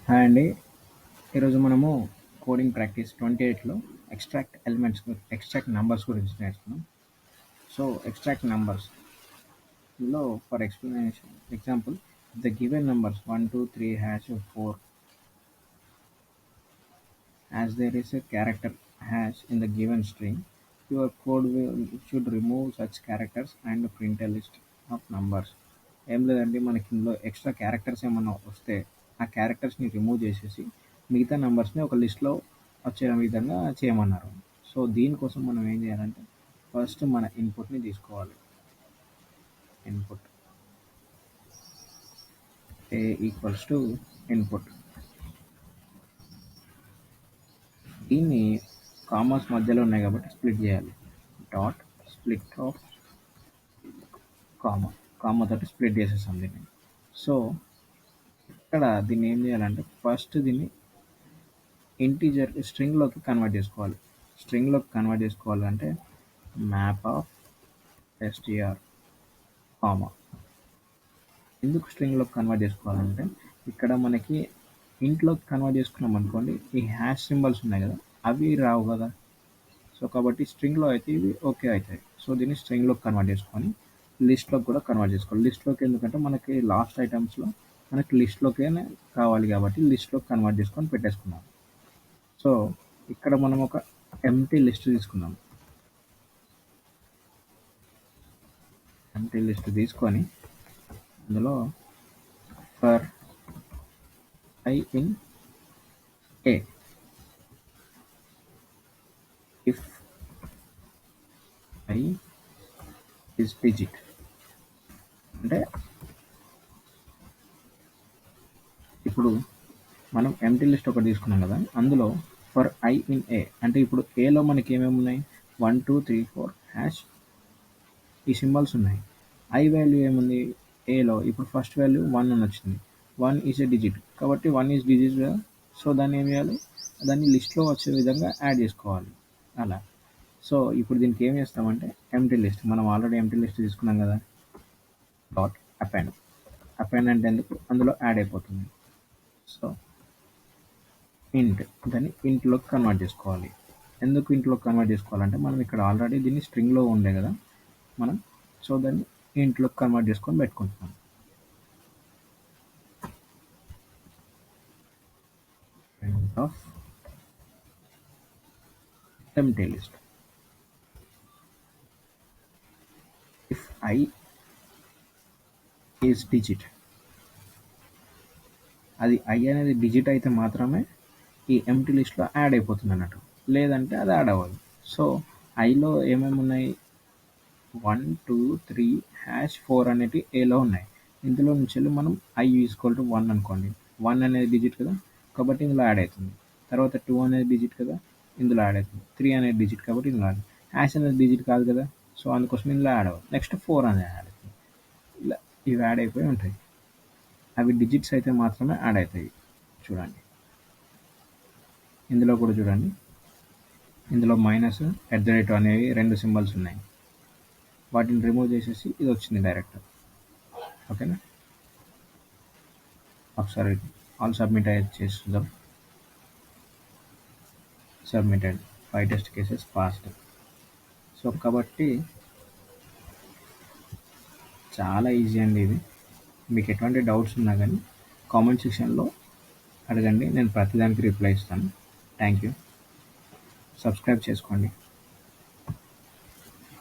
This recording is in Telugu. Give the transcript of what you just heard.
హాయ్ అండి. ఈరోజు మనము కోడింగ్ ప్రాక్టీస్ 28లో ఎక్స్ట్రాక్ట్ నంబర్స్ గురించి నేర్చుకున్నాం. సో ఎక్స్ట్రాక్ట్ నంబర్స్లో for explanation example the given numbers 1 2 3 #4 as there is a character hash in the given string, your code should remove such characters and print a list of numbers. ఏం లేదండి, మనకి ఇందులో ఎక్స్ట్రా క్యారెక్టర్స్ ఏమన్నా వస్తే ఆ క్యారెక్టర్స్ని రిమూవ్ చేసేసి మిగతా నెంబర్స్ని ఒక లిస్ట్లో వచ్చే విధంగా చేయమన్నారు. సో దీనికోసం మనం ఏం చేయాలంటే ఫస్ట్ మన ఇన్పుట్ని తీసుకోవాలి. Input A equals to input. దీన్ని కామర్స్ మధ్యలో ఉన్నాయి కాబట్టి స్ప్లిట్ చేయాలి. డాట్ స్ప్లిట్ ఆఫ్ కామా తోటి స్ప్లిట్ చేసేసాం దీన్ని. సో ఇక్కడ దీన్ని ఏం చేయాలంటే ఫస్ట్ దీన్ని ఇంటీజర్ స్ట్రింగ్లోకి కన్వర్ట్ చేసుకోవాలి. స్ట్రింగ్లోకి కన్వర్ట్ చేసుకోవాలంటే మ్యాప్ ఆఫ్ str కామా. ఎందుకు స్ట్రింగ్లోకి కన్వర్ట్ చేసుకోవాలంటే ఇక్కడ మనకి ఇంట్లోకి కన్వర్ట్ చేసుకున్నాం అనుకోండి, ఈ హ్యాష్ సింబల్స్ ఉన్నాయి కదా అవి రావు కదా. సో కాబట్టి స్ట్రింగ్లో అయితే ఇవి ఓకే అవుతాయి. సో దీన్ని స్ట్రింగ్లోకి కన్వర్ట్ చేసుకొని లిస్ట్లోకి కూడా కన్వర్ట్ చేసుకోవాలి. లిస్ట్లోకి ఎందుకంటే మనకి లాస్ట్ ఐటమ్స్లో మనకి లిస్ట్లోకే కావాలి కాబట్టి లిస్ట్లోకి కన్వర్ట్ చేసుకొని పెట్టేసుకున్నాం. సో ఇక్కడ మనం ఒక ఎంటీ లిస్ట్ తీసుకున్నాం. ఎంటీ లిస్ట్ తీసుకొని అందులో for I in A, if I is digit, అంటే ఇప్పుడు మనం ఎంటీ లిస్ట్ ఒకటి తీసుకున్నాం కదా, అందులో ఫర్ I in A అంటే ఇప్పుడు ఏలో మనకి ఏమేమి ఉన్నాయి 1 2 3 4 ఈ సింబల్స్ ఉన్నాయి. ఐ వాల్యూ ఏముంది ఏలో, ఇప్పుడు ఫస్ట్ వాల్యూ 1 అని వచ్చింది. 1 ఈజ్ ఏ డిజిట్ కాబట్టి 1 ఈజ్ డిజిట్. సో దాన్ని ఏం చేయాలి, దాన్ని లిస్ట్లో వచ్చే విధంగా యాడ్ చేసుకోవాలి అలా. సో ఇప్పుడు దీనికి ఏం చేస్తామంటే ఎంటీ లిస్ట్, మనం ఆల్రెడీ ఎంటీ లిస్ట్ తీసుకున్నాం కదా, డాట్ అపెండ్. అపెండ్ అంటే ఎందుకు, అందులో యాడ్ అయిపోతుంది. సో ఇంట్, దాన్ని ఇంట్లోకి కన్వర్ట్ చేసుకోవాలి. ఎందుకు ఇంట్లోకి కన్వర్ట్ చేసుకోవాలంటే మనం ఇక్కడ ఆల్రెడీ దీన్ని స్ట్రింగ్లో ఉండే కదా మనం, సో దాన్ని ఇంట్లోకి కన్వర్ట్ చేసుకొని పెట్టుకుంటున్నాం. Print of empty list. If I is digit, అది I అనేది డిజిట్ అయితే మాత్రమే ఈ ఎంటీ లిస్ట్లో యాడ్ అయిపోతుంది అన్నట్టు, లేదంటే అది యాడ్ అవ్వదు. సో ఐలో ఏమేమి ఉన్నాయి 1 2 3 #4 అనేవి ఏలో ఉన్నాయి. ఇందులో నుంచి వెళ్ళి మనం I ఈక్వల్ టు 1 అనుకోండి, 1 అనేది డిజిట్ కదా కాబట్టి ఇందులో యాడ్ అవుతుంది. తర్వాత 2 అనేది డిజిట్ కదా, ఇందులో యాడ్ అవుతుంది. 3 అనేది డిజిట్ కాబట్టి ఇందులో యాడ్, హ్యాష్ అనేది డిజిట్ కాదు కదా, సో అందుకోసం ఇందులో యాడ్ అవ్వదు. నెక్స్ట్ 4 అనేది యాడ్ అవుతుంది. ఇలా ఇవి యాడ్ అయిపోయి ఉంటాయి. అవి డిజిట్స్ అయితే మాత్రమే యాడ్ అవుతాయి. చూడండి ఇందులో కూడా చూడండి, ఇందులో మైనస్ @ అనేవి 2 సింబల్స్ ఉన్నాయి. వాటిని రిమూవ్ చేసేసి ఇది వచ్చింది డైరెక్ట్. ఓకేనా, ఒకసారి ఆల్ సబ్మిట్ అయ్యేది చేసి చూద్దాం. Submitted, 5 test cases passed. So కాబట్టి చాలా ఈజీ అండి ఇది. మీకు ఎటువంటి డౌట్స్ ఉన్నా కానీ కామెంట్ సెక్షన్లో అడగండి, నేను ప్రతిదానికి రిప్లై ఇస్తాను. Thank you. సబ్స్క్రైబ్ చేసుకోండి.